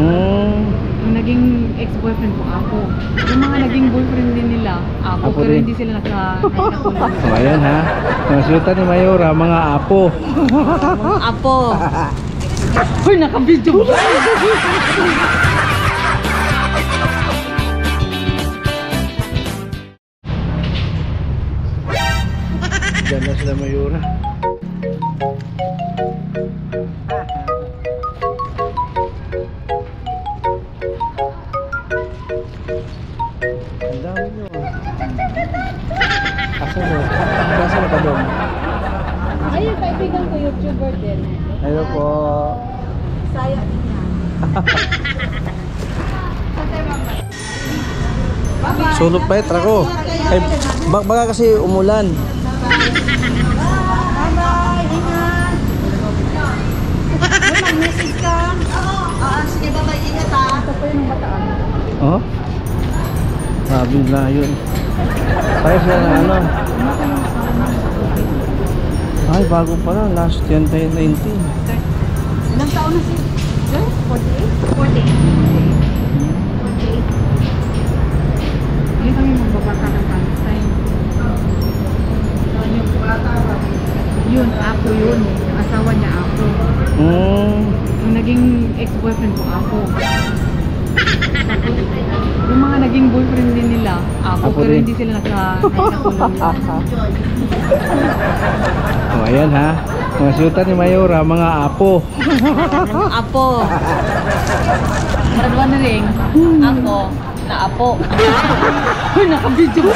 Yung naging ex-boyfriend ko, ako. Yung mga naging boyfriend din nila, ako. Pero din. hindi sila nagkakulong. So ayan ha, mga syutan ni Mayora, mga apo. Apo. Uy, naka-video ba? Diyan na sila Mayora. Ang dami nyo ah. Asa mo? Asa mo ka doon? Ay, yung kaibigan ko, YouTuber din. Hello po. Saya din yan. Sulog pa itra ko. Ay, baka kasi umulan. Bye-bye, ingat. May mag-message ka? Sige, bye-bye, ingat ha. Ito po yung bataan. Oh? Sabi na yun. Kaya sila na ano? Ay, bago pa lang. Last 2019. Ilang taon na si Sir? 48? 48. Hindi kami magbabaka ng Palestine. Yun, ako yun. Yung asawa niya ako. Yung naging ex-boyfriend ko, ako. Yung mga naging boyfriend din nila, ako. Pero din. hindi sila nagkakulong. Oh, ayan ha. Mga syutan ni Mayora, mga apo. Apo. Maradwa na rin. Ako, na apo. Uy, naka-video ba?